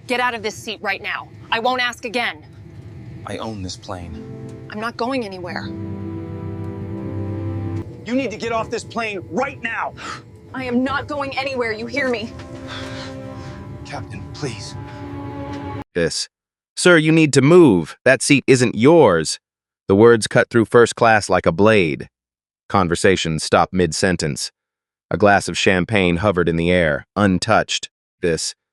Get out of this seat right now. I won't ask again. I own this plane. I'm not going anywhere. You need to get off this plane right now! I am not going anywhere, you hear me? Captain, please. Sir, you need to move. That seat isn't yours. The words cut through first class like a blade. Conversation stopped mid-sentence. A glass of champagne hovered in the air, untouched.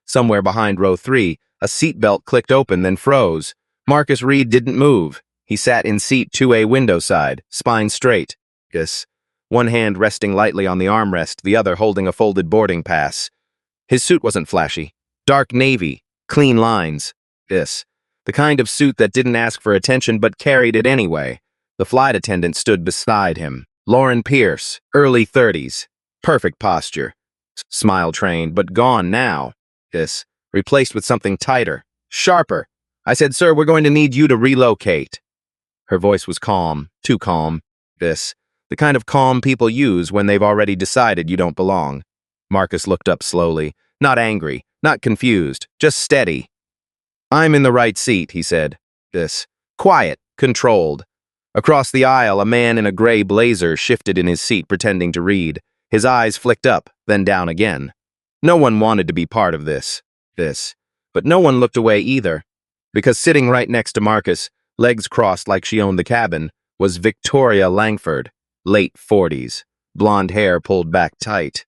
Somewhere behind row 3, a seatbelt clicked open, then froze. Marcus Reed didn't move. He sat in seat 2A window side, spine straight. One hand resting lightly on the armrest, the other holding a folded boarding pass. His suit wasn't flashy. Dark navy, clean lines. The kind of suit that didn't ask for attention but carried it anyway. The flight attendant stood beside him. Lauren Pierce, early 30s. Perfect posture. Smile trained, but gone now. Replaced with something tighter, sharper. I said, "Sir, we're going to need you to relocate." Her voice was calm, too calm. The kind of calm people use when they've already decided you don't belong. Marcus looked up slowly, not angry, not confused, just steady. "I'm in the right seat," he said. Quiet, controlled. Across the aisle, a man in a gray blazer shifted in his seat, pretending to read. His eyes flicked up, then down again. No one wanted to be part of this. But no one looked away either, because sitting right next to Marcus, legs crossed like she owned the cabin, was Victoria Langford, late 40s, blonde hair pulled back tight.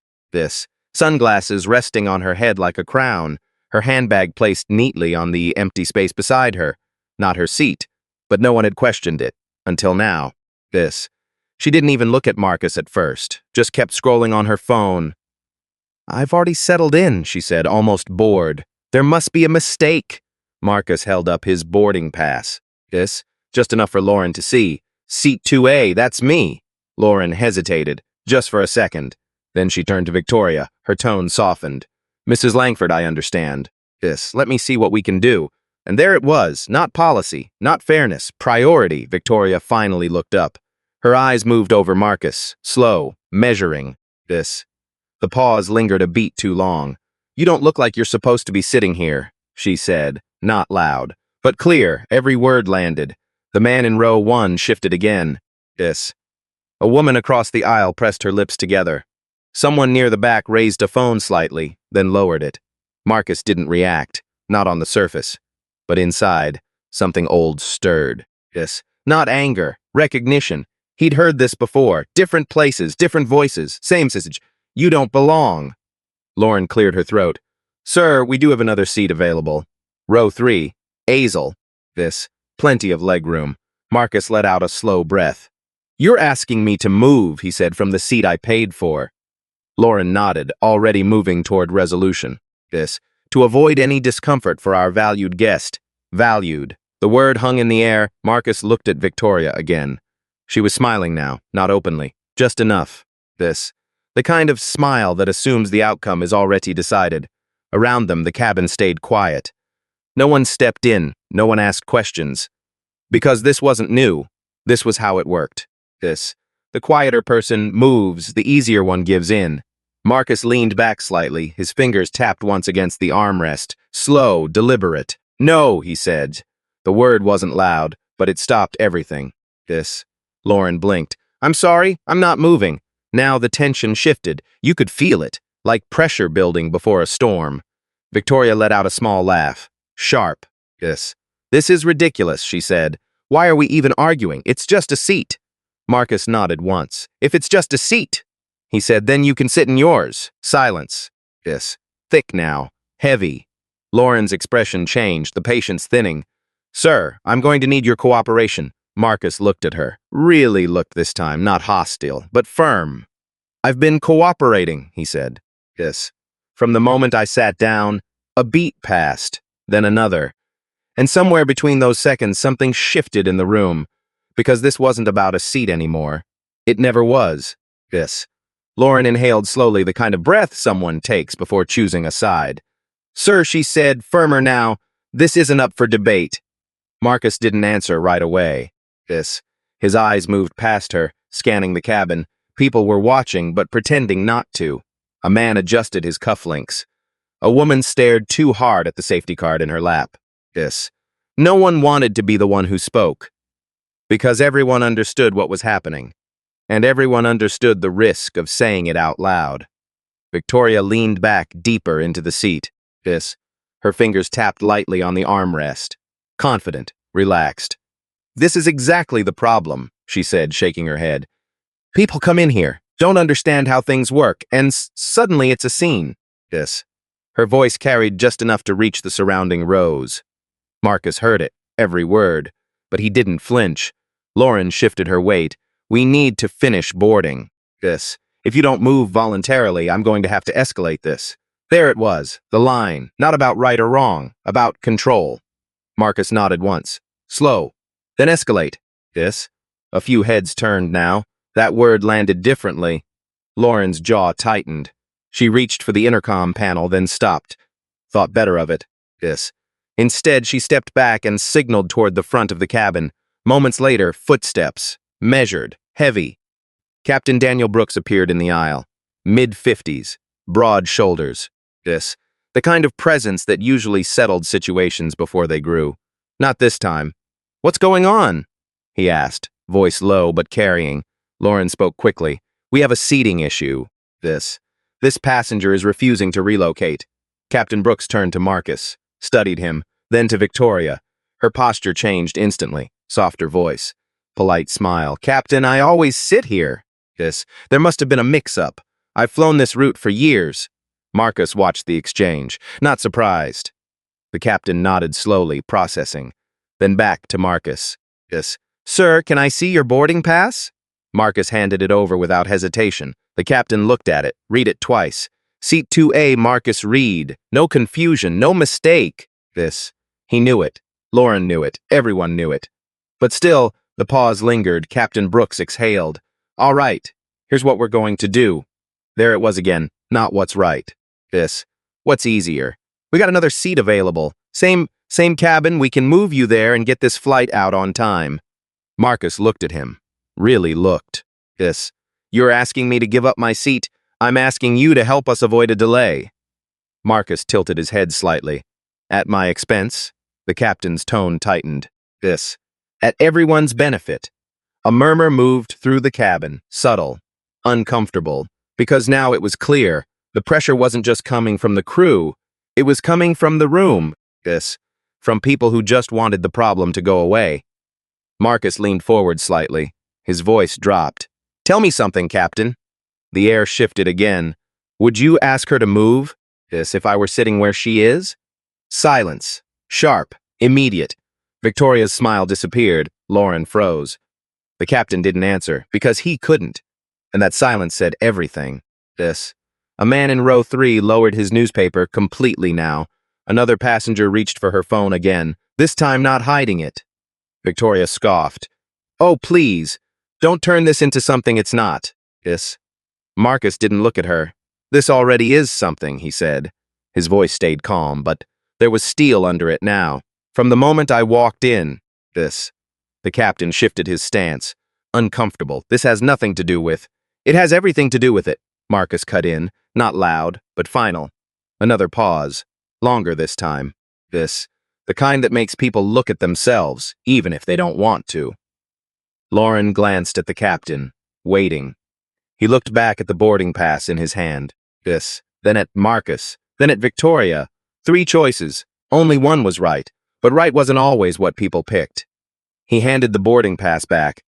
Sunglasses resting on her head like a crown, her handbag placed neatly on the empty space beside her. Not her seat, but no one had questioned it, until now. She didn't even look at Marcus at first, just kept scrolling on her phone. "I've already settled in," she said, almost bored. "There must be a mistake." Marcus held up his boarding pass. Just enough for Lauren to see. "Seat 2A, that's me." Lauren hesitated, just for a second. Then she turned to Victoria, her tone softened. "Mrs. Langford, I understand. Let me see what we can do." And there it was, not policy, not fairness, priority. Victoria finally looked up. Her eyes moved over Marcus, slow, measuring. The pause lingered a beat too long. "You don't look like you're supposed to be sitting here," she said, not loud, but clear. Every word landed. The man in row 1 shifted again. A woman across the aisle pressed her lips together. Someone near the back raised a phone slightly, then lowered it. Marcus didn't react, not on the surface. But inside, something old stirred. Not anger, recognition. He'd heard this before, different places, different voices, same message. "You don't belong." Lauren cleared her throat. "Sir, we do have another seat available. Row 3, Azel." Plenty of legroom. Marcus let out a slow breath. "You're asking me to move," he said, "from the seat I paid for." Lauren nodded, already moving toward resolution. To avoid any discomfort for our valued guest. Valued. The word hung in the air. Marcus looked at Victoria again. She was smiling now, not openly, just enough. The kind of smile that assumes the outcome is already decided. Around them, the cabin stayed quiet. No one stepped in, no one asked questions. Because this wasn't new, this was how it worked. The quieter person moves, the easier one gives in. Marcus leaned back slightly, his fingers tapped once against the armrest. Slow, deliberate. "No," he said. The word wasn't loud, but it stopped everything. Lauren blinked. "I'm sorry, I'm not moving." Now the tension shifted. You could feel it, like pressure building before a storm. Victoria let out a small laugh. Sharp. "This is ridiculous," she said. "Why are we even arguing? It's just a seat." Marcus nodded once. "If it's just a seat," he said, "then you can sit in yours." Silence. Thick now. Heavy. Lauren's expression changed, the patience thinning. "Sir, I'm going to need your cooperation." Marcus looked at her. Really looked this time, not hostile, but firm. "I've been cooperating," he said. From the moment I sat down, a beat passed, then another. And somewhere between those seconds, something shifted in the room. Because this wasn't about a seat anymore. It never was. Lauren inhaled slowly, the kind of breath someone takes before choosing a side. "Sir," she said, firmer now, "this isn't up for debate." Marcus didn't answer right away. His eyes moved past her, scanning the cabin. People were watching, but pretending not to. A man adjusted his cufflinks. A woman stared too hard at the safety card in her lap. No one wanted to be the one who spoke, because everyone understood what was happening, and everyone understood the risk of saying it out loud. Victoria leaned back deeper into the seat. Her fingers tapped lightly on the armrest. Confident, relaxed. "This is exactly the problem," she said, shaking her head. "People come in here, don't understand how things work, and suddenly it's a scene." Her voice carried just enough to reach the surrounding rows. Marcus heard it, every word, but he didn't flinch. Lauren shifted her weight. "We need to finish boarding. If you don't move voluntarily, I'm going to have to escalate this." There it was, the line, not about right or wrong, about control. Marcus nodded once. "Slow, then escalate." A few heads turned now. That word landed differently. Lauren's jaw tightened. She reached for the intercom panel, then stopped. Thought better of it. Instead, she stepped back and signaled toward the front of the cabin. Moments later, footsteps. Measured. Heavy. Captain Daniel Brooks appeared in the aisle. Mid-50s. Broad shoulders. The kind of presence that usually settled situations before they grew. Not this time. "What's going on?" he asked, voice low but carrying. Lauren spoke quickly. "We have a seating issue. This passenger is refusing to relocate." Captain Brooks turned to Marcus, studied him, then to Victoria. Her posture changed instantly. Softer voice. Polite smile. "Captain, I always sit here." There must have been a mix-up. I've flown this route for years." Marcus watched the exchange, not surprised. The captain nodded slowly, processing. Then back to Marcus. "Sir, can I see your boarding pass?" Marcus handed it over without hesitation. The captain looked at it, read it twice. "Seat 2A, Marcus Reed. No confusion, no mistake." He knew it. Lauren knew it. Everyone knew it. But still, the pause lingered. Captain Brooks exhaled. "All right, here's what we're going to do." There it was again. Not what's right. What's easier. "We got another seat available. Same cabin, we can move you there and get this flight out on time." Marcus looked at him. Really looked. "You're asking me to give up my seat. I'm asking you to help us avoid a delay." Marcus tilted his head slightly. "At my expense?" The captain's tone tightened. "At everyone's benefit." A murmur moved through the cabin, subtle, uncomfortable, because now it was clear. The pressure wasn't just coming from the crew, it was coming from the room. From people who just wanted the problem to go away. Marcus leaned forward slightly. His voice dropped. "Tell me something, Captain." The air shifted again. "Would you ask her to move? If I were sitting where she is?" Silence. Sharp. Immediate. Victoria's smile disappeared. Lauren froze. The captain didn't answer, because he couldn't. And that silence said everything. A man in row 3 lowered his newspaper completely now. Another passenger reached for her phone again, this time not hiding it. Victoria scoffed. "Oh, please, don't turn this into something it's not." Marcus didn't look at her. "This already is something," he said. His voice stayed calm, but there was steel under it now. "From the moment I walked in, The captain shifted his stance. "Uncomfortable. This has nothing to do with—" "It has everything to do with it," Marcus cut in, not loud, but final. Another pause. Longer this time. The kind that makes people look at themselves, even if they don't want to. Lauren glanced at the captain, waiting. He looked back at the boarding pass in his hand. Then at Marcus, then at Victoria. 3 choices. Only one was right, but right wasn't always what people picked. He handed the boarding pass back.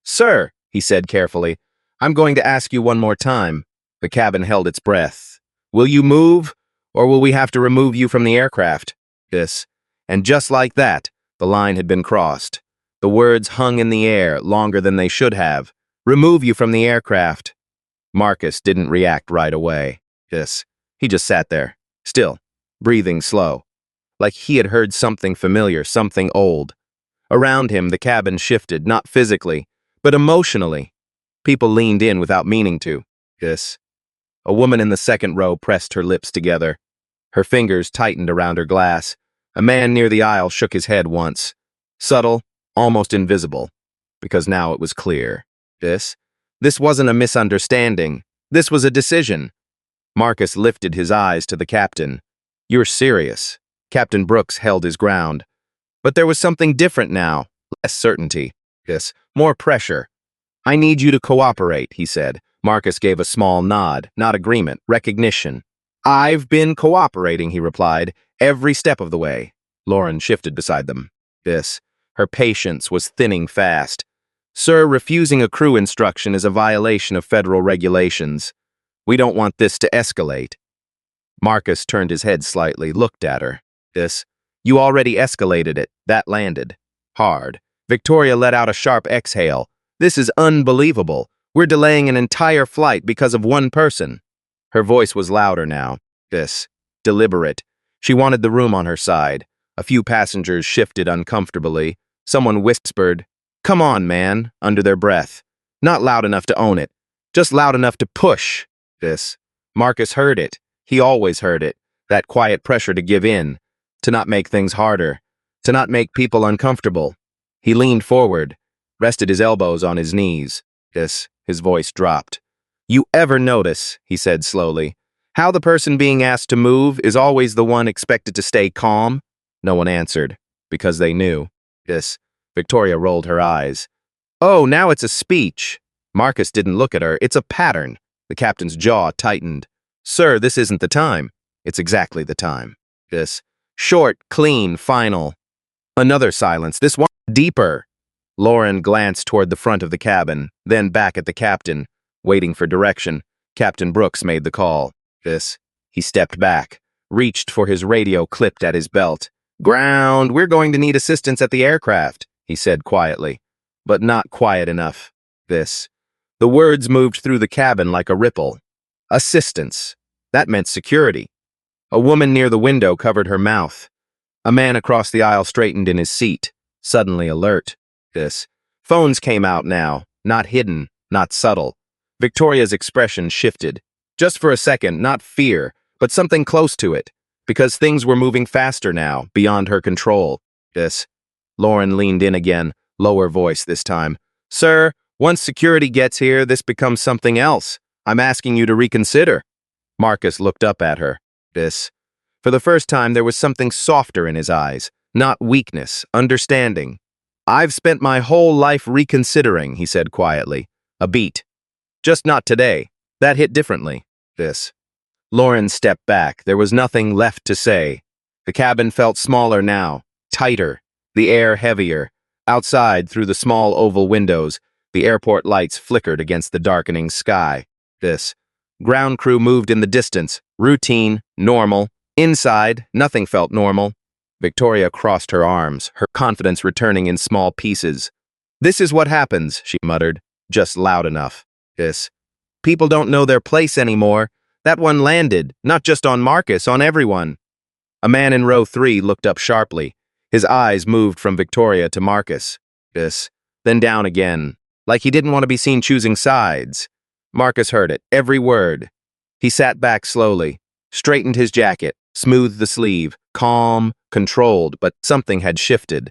"Sir," he said carefully, "I'm going to ask you one more time." The cabin held its breath. "Will you move, or will we have to remove you from the aircraft?" And just like that, the line had been crossed. The words hung in the air longer than they should have. "Remove you from the aircraft." Marcus didn't react right away. He just sat there, still, breathing slow, like he had heard something familiar, something old. Around him, the cabin shifted, not physically, but emotionally. People leaned in without meaning to. A woman in the second row pressed her lips together. Her fingers tightened around her glass. A man near the aisle shook his head once. Subtle, almost invisible, because now it was clear. This wasn't a misunderstanding. This was a decision. Marcus lifted his eyes to the captain. You're serious. Captain Brooks held his ground. But there was something different now. Less certainty. More pressure. I need you to cooperate, he said. Marcus gave a small nod, not agreement, recognition. I've been cooperating, he replied, every step of the way. Lauren shifted beside them. Her patience was thinning fast. Sir, refusing a crew instruction is a violation of federal regulations. We don't want this to escalate. Marcus turned his head slightly, looked at her. You already escalated it. That landed. Hard. Victoria let out a sharp exhale. This is unbelievable. We're delaying an entire flight because of one person. Her voice was louder now. Deliberate. She wanted the room on her side. A few passengers shifted uncomfortably. Someone whispered, "Come on, man," under their breath. Not loud enough to own it. Just loud enough to push. Marcus heard it. He always heard it. That quiet pressure to give in. To not make things harder. To not make people uncomfortable. He leaned forward, rested his elbows on his knees. His voice dropped. You ever notice, he said slowly, how the person being asked to move is always the one expected to stay calm? No one answered, because they knew. Victoria rolled her eyes. Oh, now it's a speech. Marcus didn't look at her. It's a pattern. The captain's jaw tightened. Sir, this isn't the time. It's exactly the time. Short, clean, final. Another silence. This one deeper. Lauren glanced toward the front of the cabin, then back at the captain, waiting for direction. Captain Brooks made the call. He stepped back, reached for his radio clipped at his belt. Ground, we're going to need assistance at the aircraft, he said quietly, but not quiet enough. The words moved through the cabin like a ripple. Assistance. That meant security. A woman near the window covered her mouth. A man across the aisle straightened in his seat, suddenly alert. Phones came out now, not hidden, not subtle. Victoria's expression shifted. Just for a second, not fear, but something close to it, because things were moving faster now, beyond her control. Lauren leaned in again, lower voice this time. Sir, once security gets here, this becomes something else. I'm asking you to reconsider. Marcus looked up at her. For the first time, there was something softer in his eyes, not weakness, understanding. I've spent my whole life reconsidering, he said quietly. A beat. Just not today. That hit differently. Lauren stepped back. There was nothing left to say. The cabin felt smaller now, tighter, the air heavier. Outside, through the small oval windows, the airport lights flickered against the darkening sky. Ground crew moved in the distance, routine, normal. Inside, nothing felt normal. Victoria crossed her arms, her confidence returning in small pieces. This is what happens, she muttered, just loud enough. People don't know their place anymore. That one landed, not just on Marcus, on everyone. A man in row 3 looked up sharply. His eyes moved from Victoria to Marcus. Then down again, like he didn't want to be seen choosing sides. Marcus heard it, every word. He sat back slowly, straightened his jacket, smoothed the sleeve, calm, controlled, but something had shifted.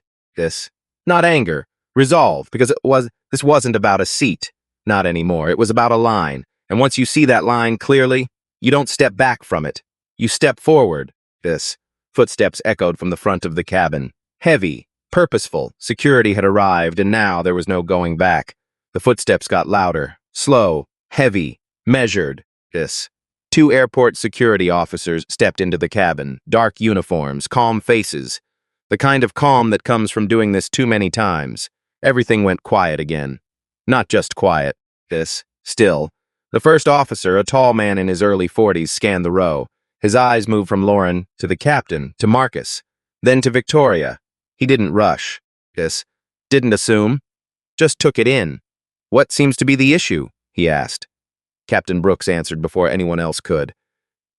Not anger, resolve, because this wasn't about a seat. Not anymore. It was about a line. And once you see that line clearly, you don't step back from it. You step forward. Footsteps echoed from the front of the cabin. Heavy, purposeful. Security had arrived, and now there was no going back. The footsteps got louder, slow, heavy, measured. 2 airport security officers stepped into the cabin, dark uniforms, calm faces. The kind of calm that comes from doing this too many times. Everything went quiet again. Not just quiet. Still. The first officer, a tall man in his early 40s, scanned the row. His eyes moved from Lauren to the captain, to Marcus, then to Victoria. He didn't rush. Didn't assume. Just took it in. What seems to be the issue? He asked. Captain Brooks answered before anyone else could.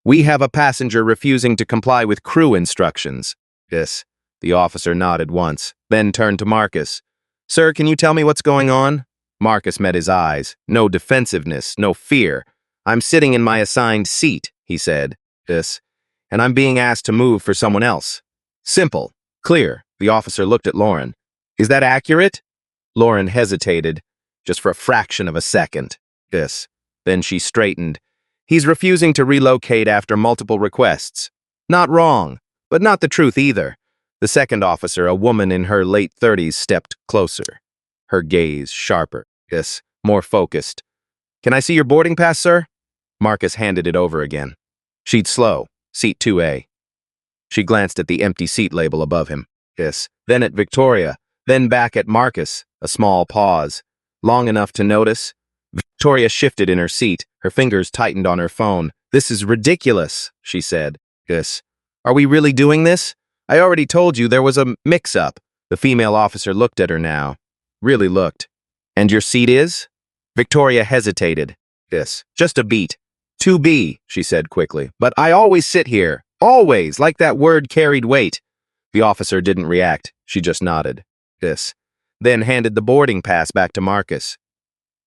We have a passenger refusing to comply with crew instructions. The officer nodded once, then turned to Marcus. Sir, can you tell me what's going on? Marcus met his eyes. No defensiveness, no fear. I'm sitting in my assigned seat, he said. And I'm being asked to move for someone else. Simple. Clear. The officer looked at Lauren. Is that accurate? Lauren hesitated, just for a fraction of a second. Then she straightened. He's refusing to relocate after multiple requests. Not wrong, but not the truth either. The second officer, a woman in her late 30s, stepped closer. Her gaze sharper, yes, more focused. Can I see your boarding pass, sir? Marcus handed it over again. Sheet slow, seat 2A. She glanced at the empty seat label above him. Yes, then at Victoria, then back at Marcus, a small pause. Long enough to notice. Victoria shifted in her seat, her fingers tightened on her phone. This is ridiculous, she said. Yes. Are we really doing this? I already told you there was a mix-up. The female officer looked at her now. Really looked. And your seat is? Victoria hesitated. Yes, just a beat. 2B, she said quickly. But I always sit here. Always, like that word carried weight. The officer didn't react. She just nodded. Yes. Then handed the boarding pass back to Marcus.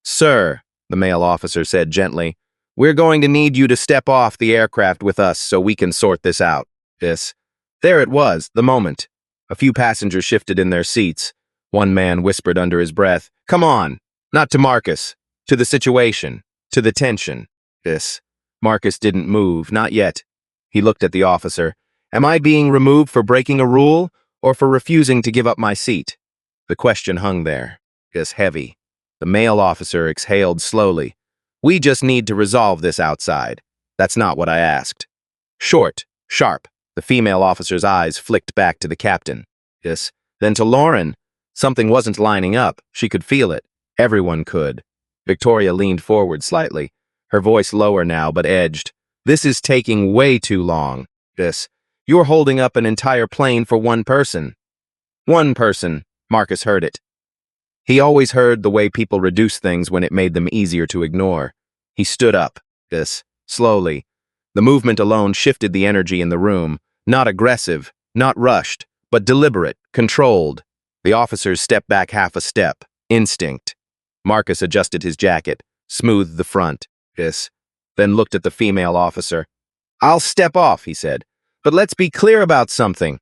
Sir, the male officer said gently, we're going to need you to step off the aircraft with us so we can sort this out. Yes. There it was, the moment. A few passengers shifted in their seats. One man whispered under his breath, come on, not to Marcus, to the situation, to the tension. Yes. Marcus didn't move, not yet. He looked at the officer. Am I being removed for breaking a rule or for refusing to give up my seat? The question hung there. Yes, heavy. The male officer exhaled slowly. We just need to resolve this outside. That's not what I asked. Short, sharp. The female officer's eyes flicked back to the captain. Yes. Then to Lauren. Something wasn't lining up. She could feel it. Everyone could. Victoria leaned forward slightly, her voice lower now but edged. This is taking way too long. This. You're holding up an entire plane for one person. One person. Marcus heard it. He always heard the way people reduce things when it made them easier to ignore. He stood up. This. Slowly. The movement alone shifted the energy in the room. Not aggressive, not rushed, but deliberate, controlled. The officers stepped back half a step. Instinct. Marcus adjusted his jacket, smoothed the front. This. Then looked at the female officer. I'll step off, he said. But let's be clear about something.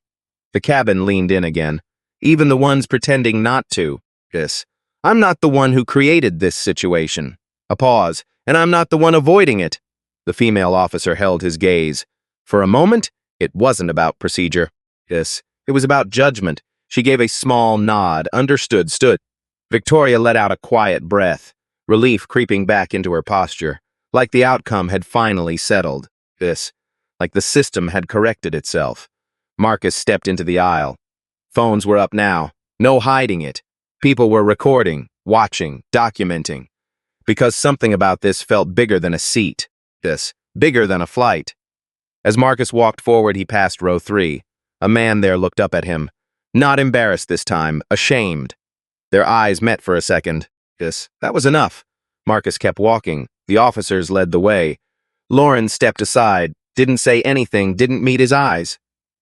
The cabin leaned in again. Even the ones pretending not to. This. I'm not the one who created this situation. A pause. And I'm not the one avoiding it. The female officer held his gaze. For a moment, it wasn't about procedure. Yes, it was about judgment. She gave a small nod, understood, stood. Victoria let out a quiet breath, relief creeping back into her posture, like the outcome had finally settled. This, like the system had corrected itself. Marcus stepped into the aisle. Phones were up now, no hiding it. People were recording, watching, documenting. Because something about this felt bigger than a seat. This, bigger than a flight. As Marcus walked forward, he passed row 3. A man there looked up at him. Not embarrassed this time, ashamed. Their eyes met for a second. Yes, that was enough. Marcus kept walking. The officers led the way. Lauren stepped aside, didn't say anything, didn't meet his eyes.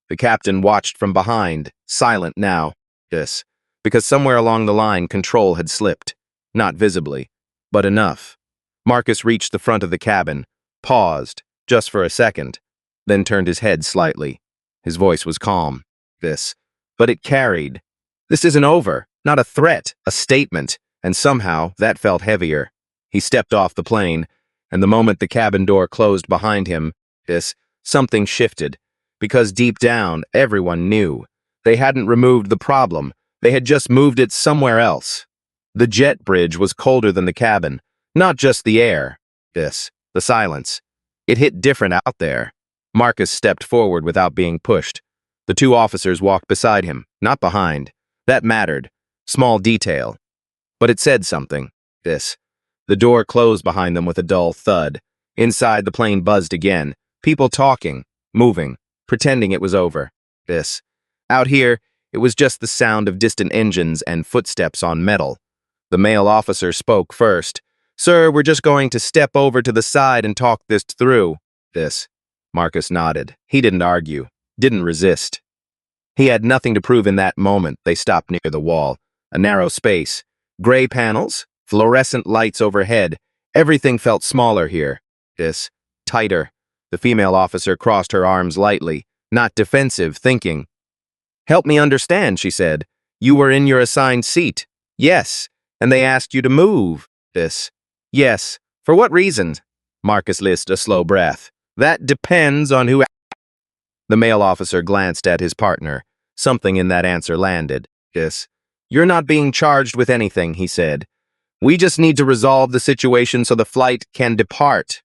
The captain watched from behind, silent now. Yes, because somewhere along the line, control had slipped. Not visibly, but enough. Marcus reached the front of the cabin, paused, just for a second, then turned his head slightly. His voice was calm. This. But it carried. This isn't over. Not a threat, a statement, and somehow that felt heavier. He stepped off the plane, and the moment the cabin door closed behind him, something shifted. Because deep down, everyone knew. They hadn't removed the problem. They had just moved it somewhere else. The jet bridge was colder than the cabin. Not just the air. The silence. It hit different out there. Marcus stepped forward without being pushed. The 2 officers walked beside him, not behind. That mattered. Small detail. But it said something. The door closed behind them with a dull thud. Inside, the plane buzzed again. People talking, moving, pretending it was over. Out here, it was just the sound of distant engines and footsteps on metal. The male officer spoke first. Sir, we're just going to step over to the side and talk this through. Marcus nodded. He didn't argue, didn't resist. He had nothing to prove in that moment. They stopped near the wall. A narrow space. Gray panels, fluorescent lights overhead. Everything felt smaller here. Tighter. The female officer crossed her arms lightly, not defensive, thinking. Help me understand, she said. You were in your assigned seat. Yes. And they asked you to move. Yes. For what reason? Marcus lisped a slow breath. That depends on who... The male officer glanced at his partner. Something in that answer landed. Yes. You're not being charged with anything, he said. We just need to resolve the situation so the flight can depart.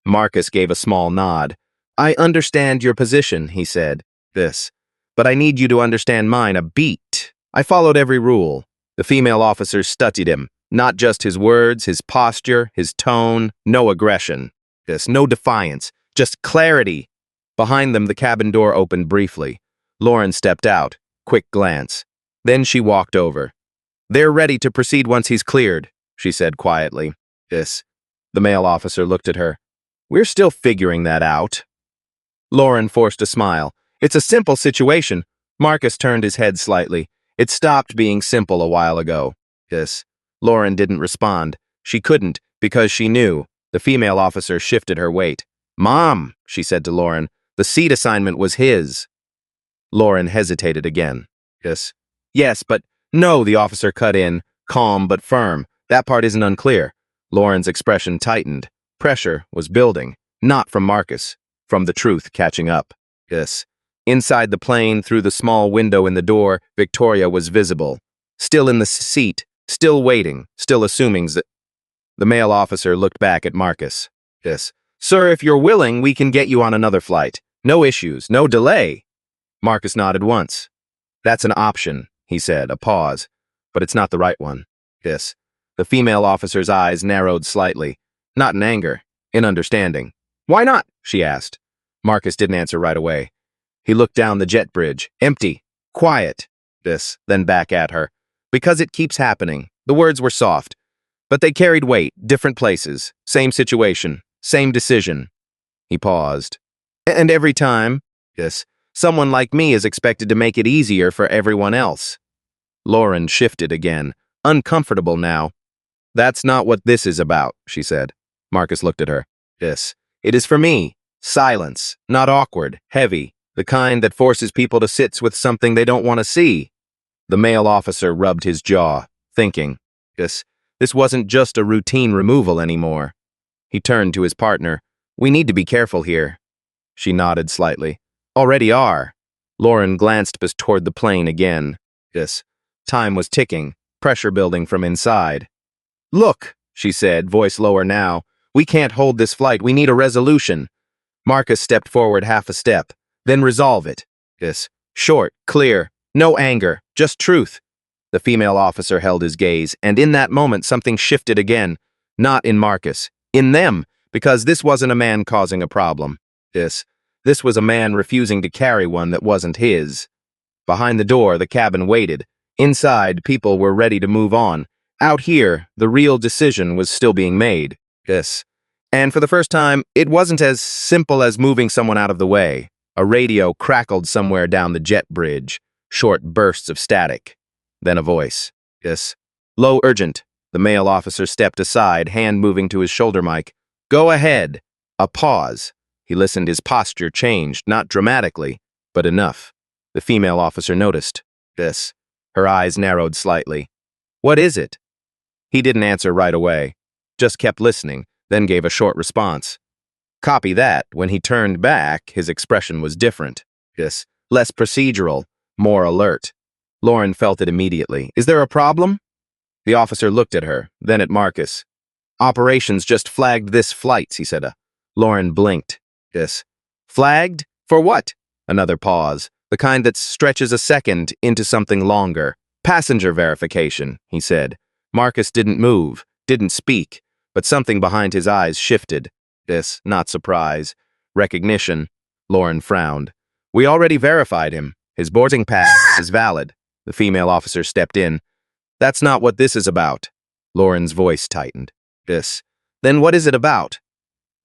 Marcus gave a small nod. I understand your position, he said. This. But I need you to understand mine a beat. I followed every rule. The female officer studied him. Not just his words, his posture, his tone, no aggression. This, no defiance, just clarity. Behind them, the cabin door opened briefly. Lauren stepped out, quick glance. Then she walked over. They're ready to proceed once he's cleared, she said quietly. This. The male officer looked at her. We're still figuring that out. Lauren forced a smile. It's a simple situation. Marcus turned his head slightly. It stopped being simple a while ago. This. Lauren didn't respond. She couldn't, because she knew. The female officer shifted her weight. Mom, she said to Lauren, the seat assignment was his. Lauren hesitated again. Yes, but no, the officer cut in, calm but firm. That part isn't unclear. Lauren's expression tightened. Pressure was building, not from Marcus, from the truth catching up. Inside the plane, through the small window in the door, Victoria was visible. Still in the seat, still waiting, still assuming that... The male officer looked back at Marcus. Sir, if you're willing, we can get you on another flight. No issues, no delay. Marcus nodded once. That's an option, he said, a pause. But it's not the right one. The female officer's eyes narrowed slightly. Not in anger, in understanding. Why not? She asked. Marcus didn't answer right away. He looked down the jet bridge. Empty. Quiet. Then back at her. Because it keeps happening. The words were soft. But they carried weight, different places. Same situation. Same decision. He paused. And every time, someone like me is expected to make it easier for everyone else. Lauren shifted again, uncomfortable now. That's not what this is about, she said. Marcus looked at her. It is for me. Silence, not awkward, heavy, the kind that forces people to sit with something they don't want to see. The male officer rubbed his jaw, thinking, this wasn't just a routine removal anymore. He turned to his partner. We need to be careful here. She nodded slightly. Already are. Lauren glanced toward the plane again. Time was ticking, pressure building from inside. Look, she said, voice lower now. We can't hold this flight. We need a resolution. Marcus stepped forward half a step. Then resolve it. Short, clear, no anger, just truth. The female officer held his gaze, and in that moment something shifted again. Not in Marcus. In them, because this wasn't a man causing a problem. This was a man refusing to carry one that wasn't his. Behind the door, the cabin waited. Inside, people were ready to move on. Out here, the real decision was still being made. And for the first time, it wasn't as simple as moving someone out of the way. A radio crackled somewhere down the jet bridge. Short bursts of static. Then a voice. Low, urgent. The male officer stepped aside, hand moving to his shoulder mic. Go ahead. A pause. He listened. His posture changed, not dramatically, but enough. The female officer noticed. Her eyes narrowed slightly. What is it? He didn't answer right away. Just kept listening, then gave a short response. Copy that. When he turned back, his expression was different. Less procedural, more alert. Lauren felt it immediately. Is there a problem? The officer looked at her, then at Marcus. Operations just flagged this flight, he said. Lauren blinked. Flagged? For what? Another pause. The kind that stretches a second into something longer. Passenger verification, he said. Marcus didn't move, didn't speak, but something behind his eyes shifted. Not surprise. Recognition. Lauren frowned. We already verified him. His boarding pass is valid. The female officer stepped in. That's not what this is about. Lauren's voice tightened. Then what is it about?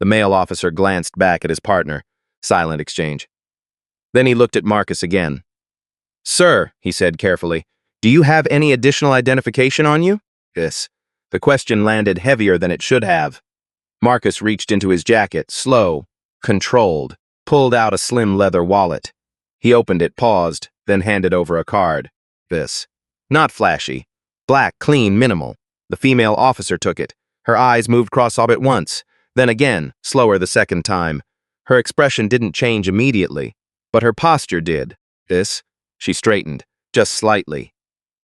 The male officer glanced back at his partner. Silent exchange. Then he looked at Marcus again. Sir, he said carefully, do you have any additional identification on you? The question landed heavier than it should have. Marcus reached into his jacket, slow, controlled, pulled out a slim leather wallet. He opened it, paused, then handed over a card. Not flashy. Black, clean, minimal. The female officer took it. Her eyes moved cross-orbit once, Then again, slower the second time. Her expression didn't change immediately, but her posture did. This? She straightened, just slightly.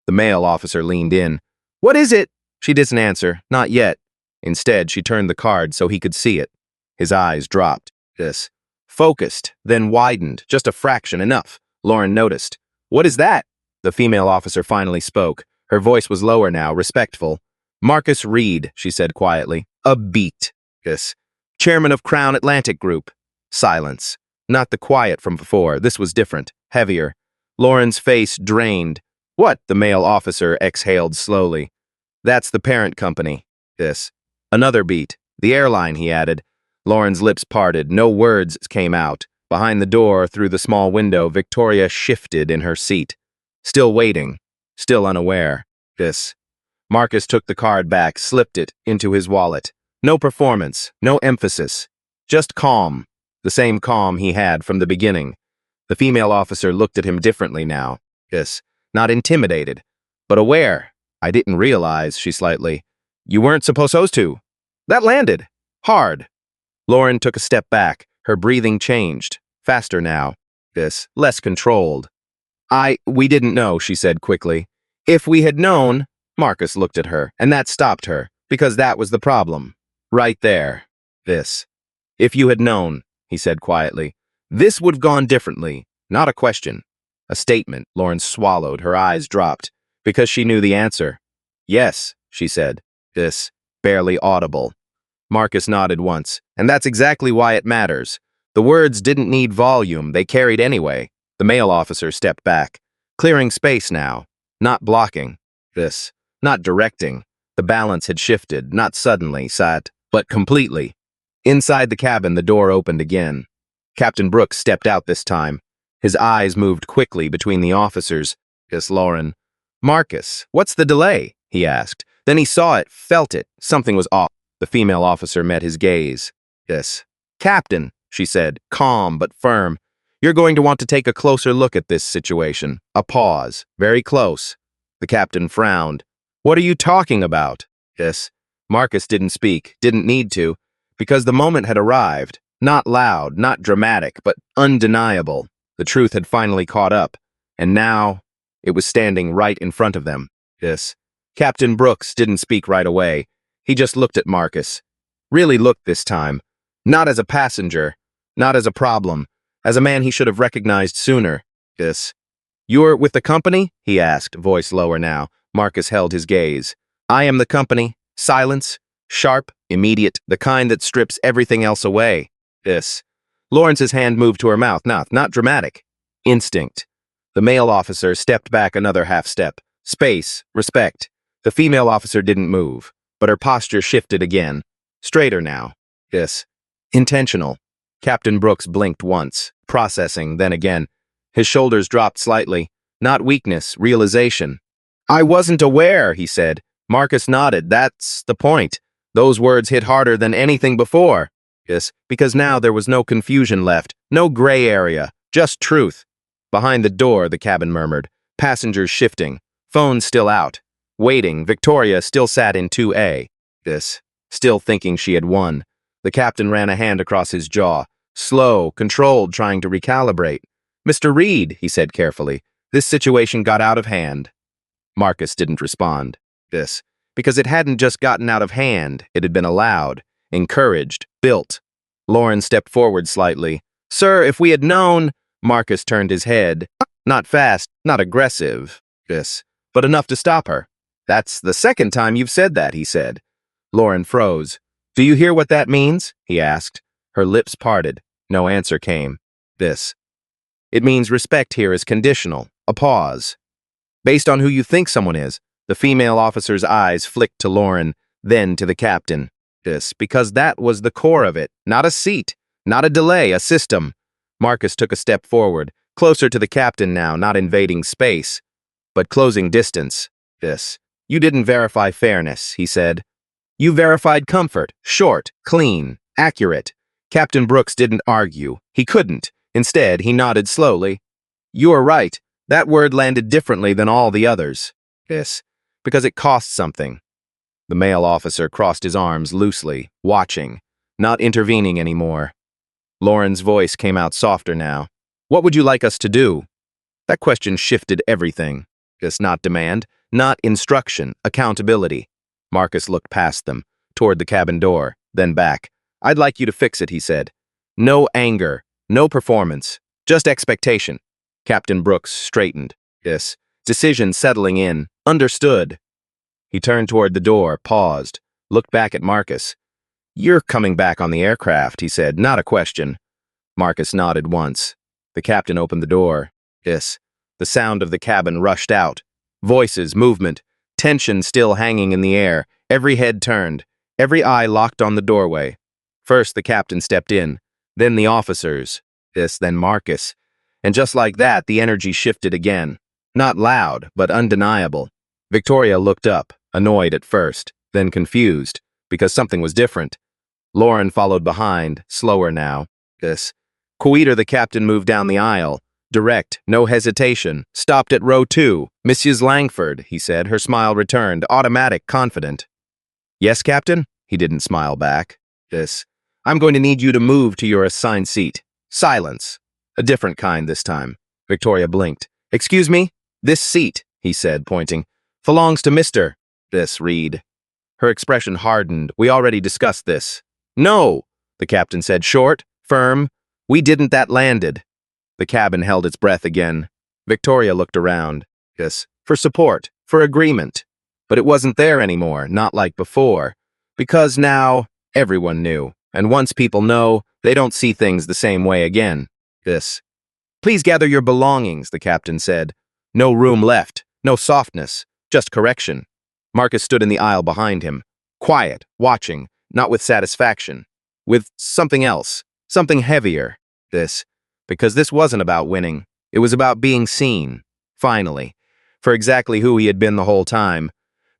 The male officer leaned in. What is it? She didn't answer, not yet. Instead, she turned the card so he could see it. His eyes dropped. This. Focused, then widened, just a fraction enough. Lauren noticed. What is that? The female officer finally spoke. Her voice was lower now, respectful. Marcus Reed, she said quietly. A beat. This. Chairman of Crown Atlantic Group. Silence. Not the quiet from before. This was different, heavier. Lauren's face drained. What? The male officer exhaled slowly. That's the parent company. This. Another beat. The airline, he added. Lauren's lips parted. No words came out. Behind the door, through the small window, Victoria shifted in her seat. Still waiting. Still unaware. This. Marcus took the card back, slipped it into his wallet. No performance, no emphasis. Just calm. The same calm he had from the beginning. The female officer looked at him differently now. This. Not intimidated, but aware. I didn't realize, she slightly. You weren't supposed to. That landed. Hard. Lauren took a step back. Her breathing changed. Faster now. This. Less controlled. We didn't know, she said quickly. If we had known, Marcus looked at her, and that stopped her, because that was the problem. Right there. This. If you had known, he said quietly, this would have gone differently. Not a question. A statement. Lauren swallowed. Her eyes dropped, because she knew the answer. Yes, she said. This. Barely audible. Marcus nodded once, and that's exactly why it matters. The words didn't need volume, they carried anyway. The male officer stepped back, clearing space now, not blocking. This. Not directing. The balance had shifted, not suddenly, but completely. Inside the cabin, the door opened again. Captain Brooks stepped out this time. His eyes moved quickly between the officers. Yes, Lauren. Marcus, what's the delay? He asked. Then he saw it, felt it. Something was off. The female officer met his gaze. Yes. Captain, she said, calm but firm. You're going to want to take a closer look at this situation. A pause. Very close. The captain frowned. What are you talking about? Yes. Marcus didn't speak, didn't need to, because the moment had arrived. Not loud, not dramatic, but undeniable. The truth had finally caught up, and now it was standing right in front of them. Yes. Captain Brooks didn't speak right away. He just looked at Marcus. Really looked this time. Not as a passenger, not as a problem, as a man he should have recognized sooner. Yes. You're with the company? He asked, voice lower now. Marcus held his gaze. I am the company. Silence. Sharp, immediate, the kind that strips everything else away. This. Lawrence's hand moved to her mouth, not dramatic. Instinct. The male officer stepped back another half step. Space, respect. The female officer didn't move, but her posture shifted again. Straighter now. This. Intentional. Captain Brooks blinked once, processing, then again. His shoulders dropped slightly. Not weakness, realization. I wasn't aware, he said. Marcus nodded. That's the point. Those words hit harder than anything before. Yes, because now there was no confusion left, no gray area, just truth. Behind the door, the cabin murmured. Passengers shifting. Phones still out. Waiting, Victoria still sat in 2A. This. Still thinking she had won. The captain ran a hand across his jaw. Slow, controlled, trying to recalibrate. Mr. Reed, he said carefully, this situation got out of hand. Marcus didn't respond. This. Because it hadn't just gotten out of hand, it had been allowed, encouraged, built. Lauren stepped forward slightly. Sir, if we had known... Marcus turned his head. Not fast, not aggressive. This. But enough to stop her. That's the second time you've said that, he said. Lauren froze. Do you hear what that means? He asked. Her lips parted. No answer came. This. It means respect here is conditional. A pause. Based on who you think someone is. The female officer's eyes flicked to Lauren, then to the captain. This, because that was the core of it. Not a seat, not a delay, a system. Marcus took a step forward, closer to the captain now, not invading space, but closing distance. This. You didn't verify fairness, he said. You verified comfort, short, clean, accurate. Captain Brooks didn't argue. He couldn't. Instead, he nodded slowly. You are right. That word landed differently than all the others. This. Because it costs something. The male officer crossed his arms loosely, watching. not intervening anymore. Lauren's voice came out softer now. What would you like us to do? That question shifted everything. It's not demand, not instruction, accountability. Marcus looked past them, toward the cabin door, then back. I'd like you to fix it, he said. No anger, no performance, just expectation. Captain Brooks straightened. Yes, decision settling in. Understood. He turned toward the door, paused, looked back at Marcus. You're coming back on the aircraft, he said, not a question. Marcus nodded once. The captain opened the door. Yes. The sound of the cabin rushed out. Voices, movement, tension still hanging in the air, every head turned, every eye locked on the doorway. First the captain stepped in, then the officers, then Marcus. And just like that, the energy shifted again. Not loud, but undeniable. Victoria looked up, annoyed at first, then confused, because something was different. Lauren followed behind, slower now. Quieter, the captain moved down the aisle. Direct, no hesitation. Stopped at row 2. Mrs. Langford, he said, her smile returned, automatic, confident. Yes, Captain? He didn't smile back. I'm going to need you to move to your assigned seat. Silence. A different kind this time. Victoria blinked. Excuse me? This seat, he said, pointing, belongs to Mr. Reed. Her expression hardened. We already discussed this. No, the captain said, short, firm. We didn't, that landed. The cabin held its breath again. Victoria looked around. For support, for agreement. But it wasn't there anymore, not like before. Because now, everyone knew. And once people know, they don't see things the same way again. Please gather your belongings, the captain said. No room left, no softness, just correction. Marcus stood in the aisle behind him, quiet, watching, not with satisfaction, with something else, something heavier. Because this wasn't about winning. It was about being seen, finally, for exactly who he had been the whole time.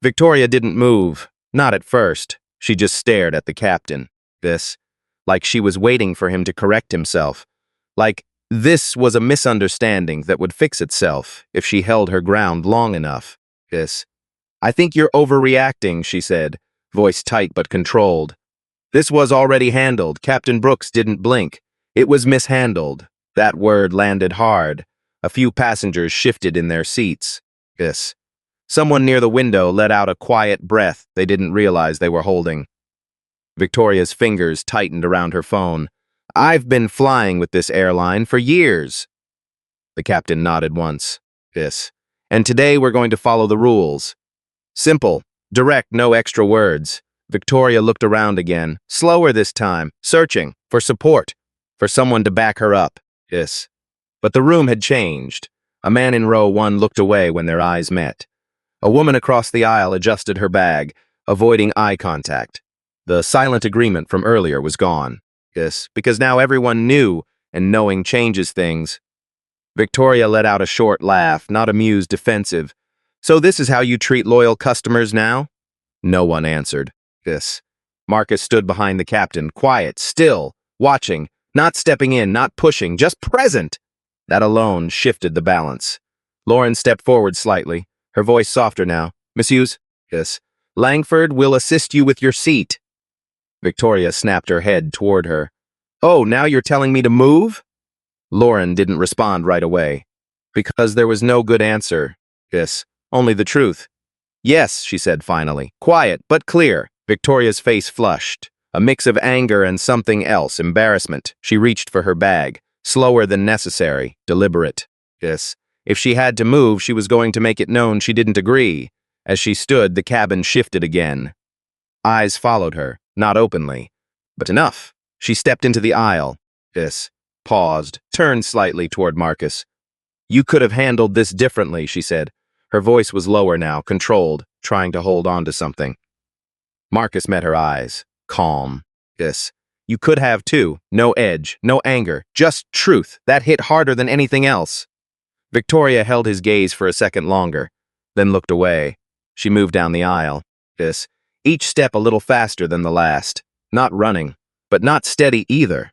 Victoria didn't move, not at first. She just stared at the captain. Like she was waiting for him to correct himself. Like this was a misunderstanding that would fix itself if she held her ground long enough. I think you're overreacting, she said, voice tight but controlled. This was already handled. Captain Brooks didn't blink. It was mishandled. That word landed hard. A few passengers shifted in their seats. Someone near the window let out a quiet breath they didn't realize they were holding. Victoria's fingers tightened around her phone. I've been flying with this airline for years. The captain nodded once. And today we're going to follow the rules. Simple, direct, no extra words. Victoria looked around again, slower this time, searching for support, for someone to back her up. But the room had changed. A man in row 1 looked away when their eyes met. A woman across the aisle adjusted her bag, avoiding eye contact. The silent agreement from earlier was gone. Because now everyone knew, and knowing changes things. Victoria let out a short laugh, not amused, defensive. So this is how you treat loyal customers now? No one answered. Marcus stood behind the captain, quiet, still, watching, not stepping in, not pushing, just present. That alone shifted the balance. Lauren stepped forward slightly, her voice softer now. Messieurs? Langford will assist you with your seat. Victoria snapped her head toward her. Oh, now you're telling me to move? Lauren didn't respond right away. Because there was no good answer. Only the truth. Yes, she said finally. Quiet, but clear. Victoria's face flushed. A mix of anger and something else, embarrassment. She reached for her bag. Slower than necessary, deliberate. If she had to move, she was going to make it known she didn't agree. As she stood, the cabin shifted again. Eyes followed her, not openly. But enough. She stepped into the aisle. Paused, turned slightly toward Marcus. You could have handled this differently, she said. Her voice was lower now, controlled, trying to hold on to something. Marcus met her eyes, calm. You could have too. No edge, no anger, just truth. That hit harder than anything else. Victoria held his gaze for a second longer, then looked away. She moved down the aisle. Each step a little faster than the last. Not running, but not steady either.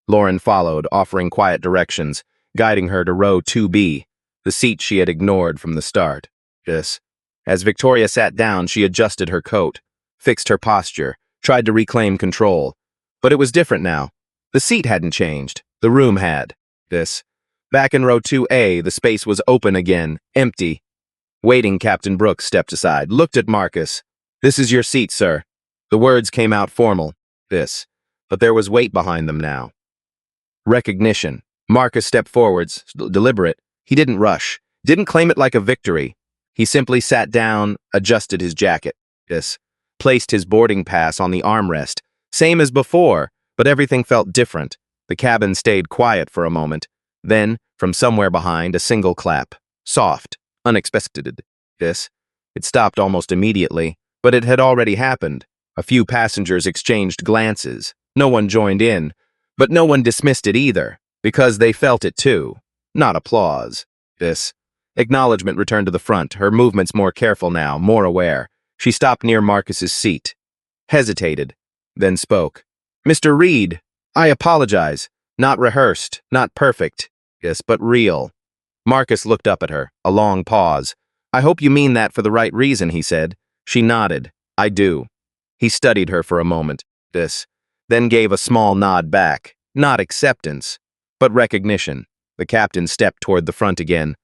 Lauren followed, offering quiet directions, guiding her to row 2B, the seat she had ignored from the start. As Victoria sat down, she adjusted her coat, fixed her posture, tried to reclaim control. But it was different now. The seat hadn't changed. The room had. Back in row 2A, the space was open again, empty. Waiting, Captain Brooks stepped aside, looked at Marcus. "This is your seat, sir." The words came out formal. But there was weight behind them now. Recognition. Marcus stepped forwards, deliberate. He didn't rush, didn't claim it like a victory. He simply sat down, adjusted his jacket. Placed his boarding pass on the armrest. Same as before, but everything felt different. The cabin stayed quiet for a moment. Then, from somewhere behind, a single clap. Soft, unexpected. It stopped almost immediately, but it had already happened. A few passengers exchanged glances. No one joined in, but no one dismissed it either, because they felt it too. Not applause. Acknowledgement returned to the front, her movements more careful now, more aware. She stopped near Marcus's seat, hesitated, then spoke. "Mr. Reed, I apologize. Not rehearsed, not perfect. But real." Marcus looked up at her, a long pause. "I hope you mean that for the right reason," he said. She nodded. "I do." He studied her for a moment, then gave a small nod back. Not acceptance, but recognition. The captain stepped toward the front again.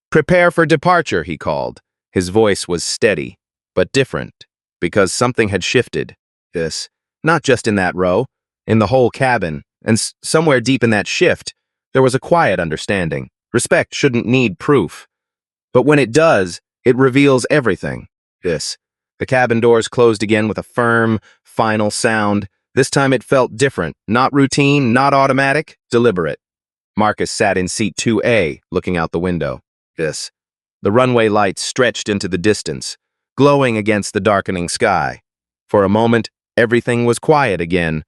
"Prepare for departure," he called. His voice was steady, but different, because something had shifted. Not just in that row, in the whole cabin, and somewhere deep in that shift, there was a quiet understanding. Respect shouldn't need proof. But when it does, it reveals everything. The cabin doors closed again with a firm, final sound. This time it felt different, not routine, not automatic, deliberate. Marcus sat in seat 2A, looking out the window. The runway lights stretched into the distance, glowing against the darkening sky. For a moment, everything was quiet again.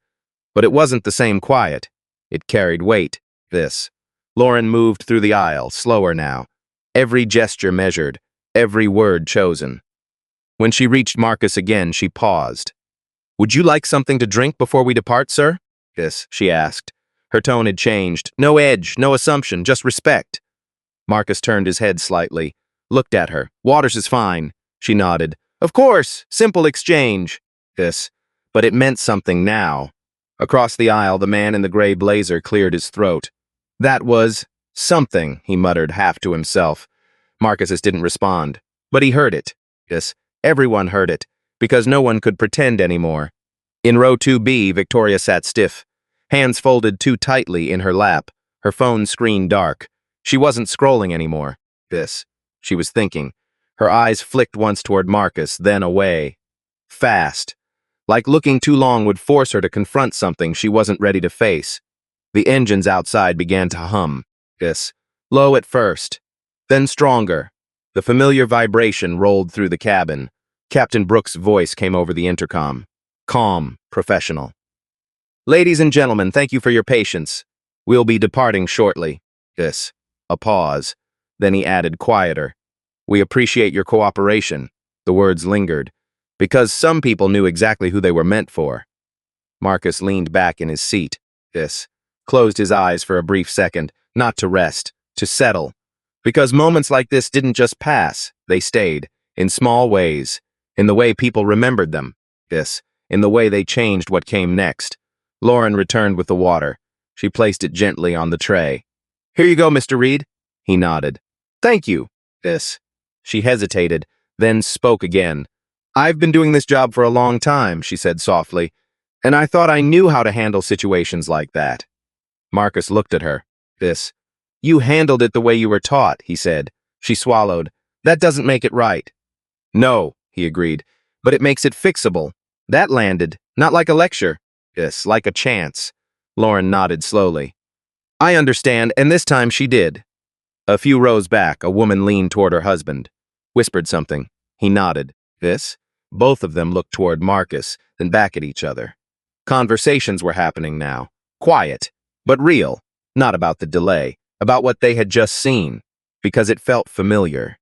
But it wasn't the same quiet. It carried weight. Lauren moved through the aisle, slower now. Every gesture measured, every word chosen. When she reached Marcus again, she paused. "Would you like something to drink before we depart, sir?" She asked. Her tone had changed. No edge, no assumption, just respect. Marcus turned his head slightly, looked at her. "Waters is fine." She nodded. "Of course, simple exchange." But it meant something now. Across the aisle, the man in the gray blazer cleared his throat. "That was something," he muttered half to himself. Marcus didn't respond, but he heard it. Everyone heard it, because no one could pretend anymore. In row 2B, Victoria sat stiff, hands folded too tightly in her lap, her phone screen dark. She wasn't scrolling anymore. She was thinking. Her eyes flicked once toward Marcus, then away. Fast. Like looking too long would force her to confront something she wasn't ready to face. The engines outside began to hum. Low at first, then stronger. The familiar vibration rolled through the cabin. Captain Brooks' voice came over the intercom. Calm, professional. "Ladies and gentlemen, thank you for your patience. We'll be departing shortly." A pause. Then he added, quieter. "We appreciate your cooperation." The words lingered, because some people knew exactly who they were meant for. Marcus leaned back in his seat. Closed his eyes for a brief second, not to rest, to settle. Because moments like this didn't just pass, they stayed, in small ways, in the way people remembered them. In the way they changed what came next. Lauren returned with the water. She placed it gently on the tray. "Here you go, Mr. Reed." He nodded. "Thank you." She hesitated, then spoke again. "I've been doing this job for a long time," she said softly, "and I thought I knew how to handle situations like that." Marcus looked at her. "You handled it the way you were taught," he said. She swallowed. "That doesn't make it right." "No," he agreed, "but it makes it fixable." That landed, not like a lecture. Like a chance. Lauren nodded slowly. "I understand," and this time she did. A few rows back, a woman leaned toward her husband, whispered something. He nodded. Both of them looked toward Marcus, then back at each other. Conversations were happening now. Quiet, but real. Not about the delay, about what they had just seen. Because it felt familiar.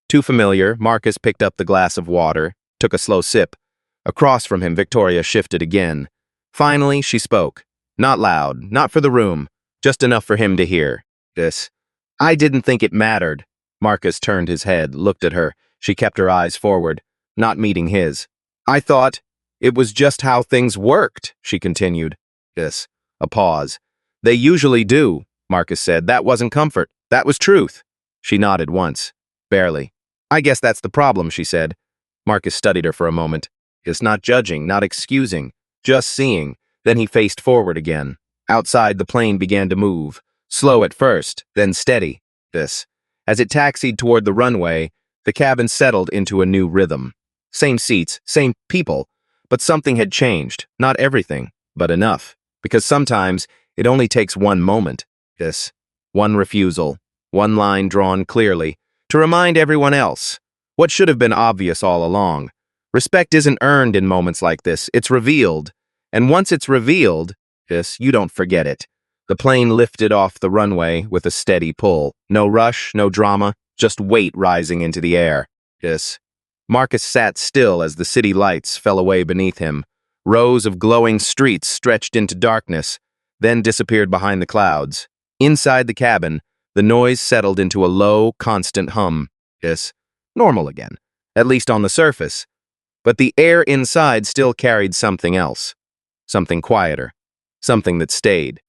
Too familiar, Marcus picked up the glass of water, took a slow sip. Across from him, Victoria shifted again. Finally, she spoke. Not loud, not for the room, just enough for him to hear. "I didn't think it mattered." Marcus turned his head, looked at her. She kept her eyes forward, not meeting his. "I thought It was just how things worked, she continued. Yes. A pause. They usually do, Marcus said. That wasn't comfort. That was truth. She nodded once. Barely. I guess that's the problem, she said. Marcus studied her for a moment. It's not judging, not excusing, just seeing. Then he faced forward again. Outside, the plane began to move. Slow at first, then steady. As it taxied toward the runway, the cabin settled into a new rhythm. Same seats, same people, but something had changed. Not everything, but enough. Because sometimes it only takes one moment. One refusal, one line drawn clearly, to remind everyone else. What should have been obvious all along. Respect isn't earned in moments like this, it's revealed. And once it's revealed, you don't forget it. The plane lifted off the runway with a steady pull. No rush, no drama, just weight rising into the air. Marcus sat still as the city lights fell away beneath him. Rows of glowing streets stretched into darkness, then disappeared behind the clouds. Inside the cabin, the noise settled into a low, constant hum. Normal again, at least on the surface. But the air inside still carried something else. Something quieter. Something that stayed.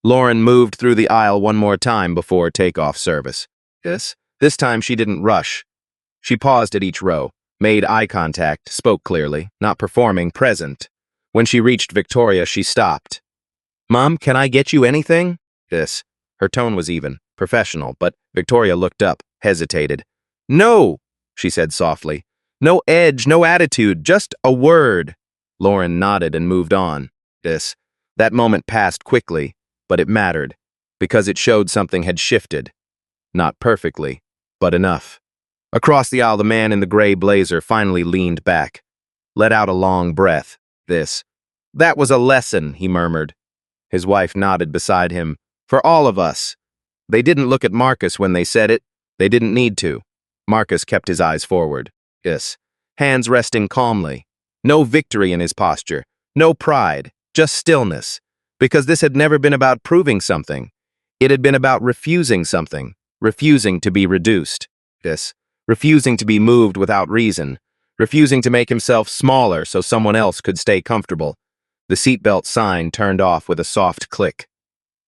Lauren moved through the aisle one more time before takeoff service. This time she didn't rush. She paused at each row, made eye contact, spoke clearly, not performing, present. When she reached Victoria, she stopped. "Mom, can I get you anything?" Her tone was even, professional, but Victoria looked up, hesitated. "No," she said softly. "No edge, no attitude, just a word." Lauren nodded and moved on. That moment passed quickly, but it mattered, because it showed something had shifted. Not perfectly, but enough. Across the aisle, the man in the gray blazer finally leaned back, let out a long breath. "That was a lesson," he murmured. His wife nodded beside him. "For all of us." They didn't look at Marcus when they said it. They didn't need to. Marcus kept his eyes forward. Hands resting calmly. No victory in his posture. No pride. Just stillness. Because this had never been about proving something. It had been about refusing something. Refusing to be reduced. Refusing to be moved without reason. Refusing to make himself smaller so someone else could stay comfortable. The seatbelt sign turned off with a soft click.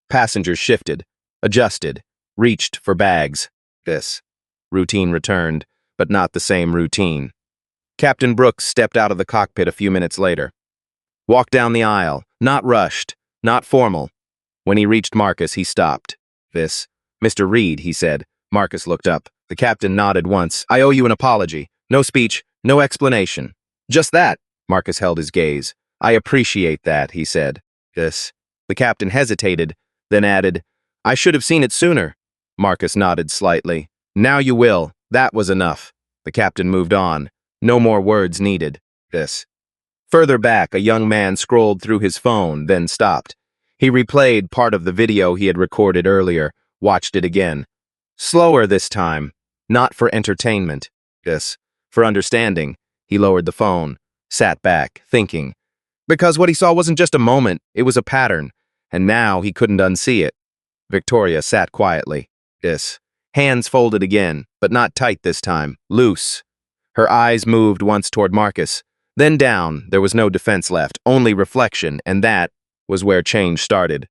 Passengers shifted, adjusted, reached for bags. Routine returned, but not the same routine. Captain Brooks stepped out of the cockpit a few minutes later. Walked down the aisle, not rushed, not formal. When he reached Marcus, he stopped. "Mr. Reed," he said. Marcus looked up. The captain nodded once. "I owe you an apology. No speech, no explanation." "Just that." Marcus held his gaze. "I appreciate that," he said. The captain hesitated, then added, "I should have seen it sooner." Marcus nodded slightly. "Now you will. That was enough." The captain moved on. No more words needed. Further back, a young man scrolled through his phone, then stopped. He replayed part of the video he had recorded earlier, watched it again. Slower this time. Not for entertainment. For understanding. He lowered the phone, sat back, thinking. Because what he saw wasn't just a moment, it was a pattern, and now he couldn't unsee it. Victoria sat quietly. Hands folded again, but not tight this time, loose. Her eyes moved once toward Marcus, then down. There was no defense left, only reflection, and that was where change started.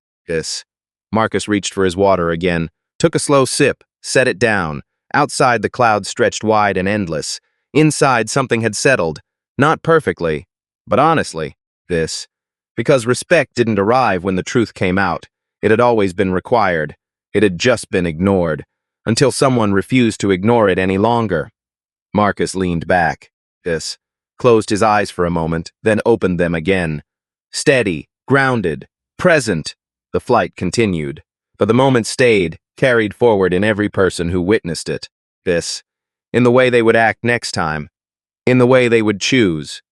Marcus reached for his water again, took a slow sip, set it down. Outside, the clouds stretched wide and endless. Inside, something had settled, not perfectly, but honestly. Because respect didn't arrive when the truth came out. It had always been required. It had just been ignored, until someone refused to ignore it any longer. Marcus leaned back. Closed his eyes for a moment, then opened them again. Steady, grounded, present. The flight continued, but the moment stayed, carried forward in every person who witnessed it. In the way they would act next time, in the way they would choose.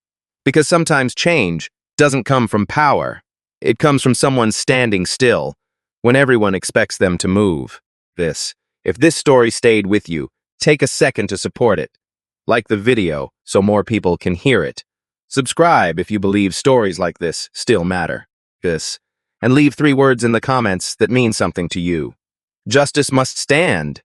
Because sometimes change doesn't come from power. It comes from someone standing still, when everyone expects them to move. If this story stayed with you, take a second to support it. Like the video so more people can hear it. Subscribe if you believe stories like this still matter. And leave 3 words in the comments that mean something to you. Justice must stand.